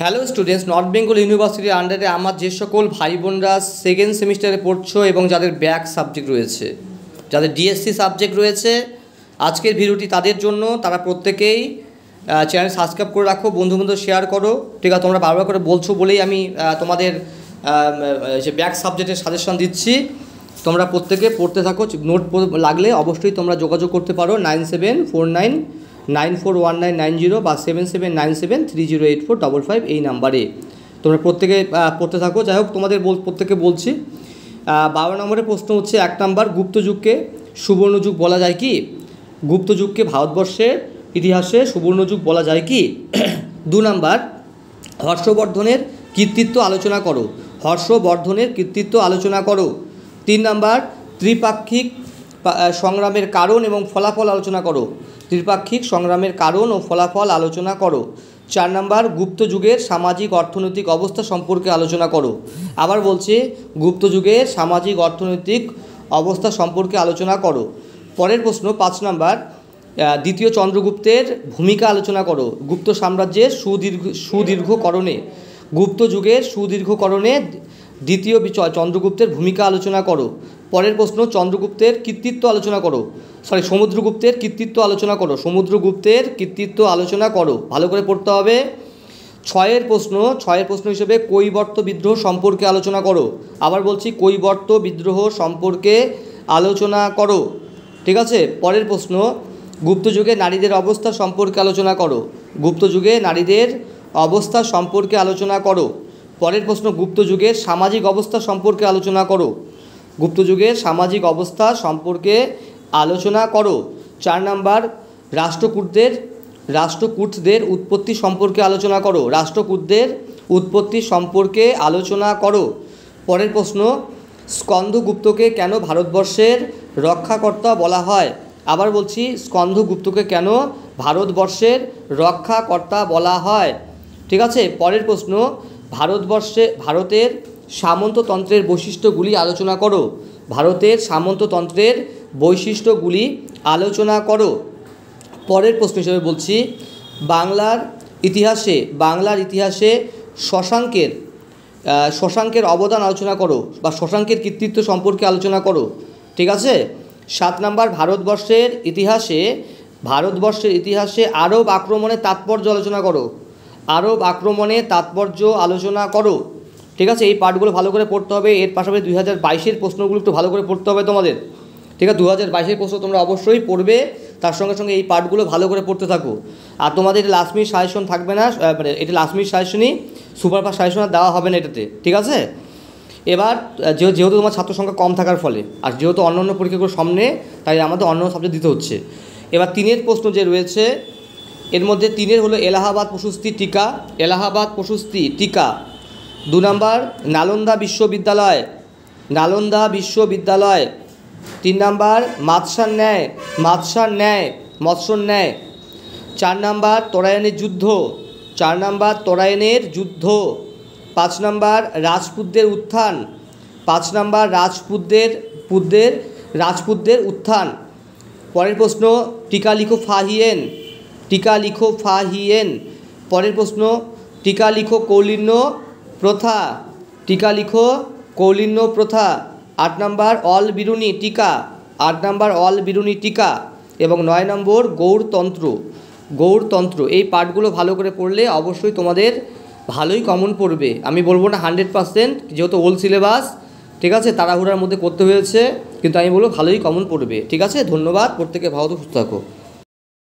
Hello students, north Bengal ইউনিভার্সিটির আন্ডারে আমার যে সকল ভাই বোনরা সেকেন্ড সেমিস্টারে পড়ছো এবং যাদের ব্যাক সাবজেক্ট রয়েছে, যাদের ডিএসসি সাবজেক্ট রয়েছে, আজকের ভিডিওটি তাদের জন্য। তারা প্রত্যেকেই চ্যানেল সাবস্ক্রাইব করে রাখো, বন্ধু শেয়ার করো। ঠিক আছে, তোমরা বারবার করে বলছো বলেই আমি তোমাদের যে ব্যাক সাবজেক্টের সাজেশন দিচ্ছি। তোমরা প্রত্যেকে পড়তে থাকো। নোট লাগলে অবশ্যই তোমরা যোগাযোগ করতে পারো 9749941990 বা 7797308455 এই নাম্বারে তোমরা প্রত্যেকে পড়তে থাকো। যাই হোক, তোমাদের প্রত্যেকে বলছি। 12 নম্বরের প্রশ্ন হচ্ছে, 1 নম্বর, গুপ্তযুগকে সুবর্ণযুগ বলা যায় কি? গুপ্তযুগকে ভারতবর্ষের ইতিহাসে সুবর্ণযুগ বলা যায় কি? 2 নম্বর, হর্ষবর্ধনের কৃতিত্ব আলোচনা করো। হর্ষবর্ধনের কৃতিত্ব আলোচনা করো। 3 নম্বর, ত্রিপাক্ষিক সংগ্রামের কারণ এবং ফলাফল আলোচনা করো। ত্রিপাক্ষিক সংগ্রামের কারণ ও ফলাফল আলোচনা করো। 4 নম্বর, গুপ্তযুগের সামাজিক অর্থনৈতিক অবস্থা সম্পর্কে আলোচনা করো। আবার বলছি, গুপ্তযুগের সামাজিক অর্থনৈতিক অবস্থা সম্পর্কে আলোচনা করো। পরের প্রশ্ন 5 নম্বর, দ্বিতীয় চন্দ্রগুপ্তের ভূমিকা আলোচনা করো। গুপ্ত সাম্রাজ্যের সুদীর্ঘকরণে, গুপ্তযুগের সুদীর্ঘকরণে দ্বিতীয় চন্দ্রগুপ্তের ভূমিকা আলোচনা করো। পরের প্রশ্ন, চন্দ্রগুপ্তের কৃতিত্ব আলোচনা করো। সমুদ্রগুপ্তের কৃতিত্ব আলোচনা করো। সমুদ্রগুপ্তের কৃতিত্ব আলোচনা করো। ভালো করে পড়তে হবে। 6 প্রশ্ন হিসেবে কৈবর্ত বিদ্রোহ সম্পর্কে আলোচনা করো। আবার বলছি, কৈবর্ত বিদ্রোহ সম্পর্কে আলোচনা করো। ঠিক আছে। পরের প্রশ্ন, গুপ্তযুগে নারীদের অবস্থা সম্পর্কে আলোচনা করো। গুপ্তযুগে নারীদের অবস্থা সম্পর্কে আলোচনা করো। পরের প্রশ্ন, গুপ্তযুগের সামাজিক অবস্থা সম্পর্কে আলোচনা করো। গুপ্তযুগের সামাজিক অবস্থা সম্পর্কে আলোচনা করো। 4 নম্বর, রাষ্ট্রকূটদের উৎপত্তি সম্পর্কে আলোচনা করো। রাষ্ট্রকূটদের উৎপত্তি সম্পর্কে আলোচনা করো। পরের প্রশ্ন, স্কন্দগুপ্তকে কেন ভারতবর্ষের রক্ষাকর্তা বলা হয়? আবার বলছি, স্কন্দগুপ্তকে কেন ভারতবর্ষের রক্ষাকর্তা বলা হয়? ঠিক আছে। পরের প্রশ্ন, ভারতের সামন্ততন্ত্রের বৈশিষ্ট্যগুলি আলোচনা করো। ভারতের সামন্ততন্ত্রের বৈশিষ্ট্যগুলি আলোচনা করো। পরের প্রশ্ন হিসেবে বলছি, বাংলার ইতিহাসে শশাঙ্কের অবদান আলোচনা করো বা শশাঙ্কের কৃতিত্ব সম্পর্কে আলোচনা করো। ঠিক আছে। 7 নম্বর, ভারতবর্ষের ইতিহাসে আরব আক্রমণের তাৎপর্য আলোচনা করো। আরব আক্রমণের তাৎপর্য আলোচনা করো। ঠিক আছে। এই পার্টগুলো ভালো করে পড়তে হবে। এর পাশাপাশি 2022-এর প্রশ্নগুলো একটু ভালো করে পড়তে হবে তোমাদের। ঠিক আছে। 2022-এর প্রশ্ন তোমরা অবশ্যই পড়বে, তার সঙ্গে সঙ্গে এই পার্টগুলো ভালো করে পড়তে থাকো। আর তোমাদের লাস্ট মিনিট সাজেশন থাকবে না, মানে এটা লাস্ট মিনিট সাজেশনই, সুপারফাস্ট সাজেশন আর দেওয়া হবে না এটাতে। ঠিক আছে। এবার যেহেতু তোমার ছাত্র সংখ্যা কম থাকার ফলে আর যেহেতু অন্যান্য পরীক্ষাগুলো সামনে, তাই আমাদের অন্য সাবজেক্ট দিতে হচ্ছে। এবার 3-এর প্রশ্ন যে রয়েছে, এর মধ্যে 3-এর হলো এলাহাবাদ প্রশস্তি টিকা। এলাহাবাদ প্রশস্তি টিকা। 2 নম্বর, নালন্দা বিশ্ববিদ্যালয়। 3 নম্বর, মৎস্য ন্যায়। 4 নম্বর, তরাইনের যুদ্ধ। 5 নম্বর, রাজপুতদের উত্থান। 5 নম্বর, রাজপুতদের উত্থান। পরের প্রশ্ন, টিকা লিখো ফাহিয়েন। পরের প্রশ্ন, টিকা লিখো কৌলিন্য প্রথা। 8 নম্বর, অল বিরুনি টিকা। এবং 9 নম্বর, গৌড়তন্ত্র। এই পার্টগুলো ভালো করে পড়লে অবশ্যই তোমাদের ভালোই কমন পড়বে। আমি বলবো না 100%, যেহেতু ওল্ড সিলেবাস। ঠিক আছে, তাড়াহুড়ার মধ্যে করতে হয়েছে, কিন্তু আমি বলবো ভালোই কমন পড়বে। ঠিক আছে। ধন্যবাদ, প্রত্যেকে ভালো সুস্থ থাকো।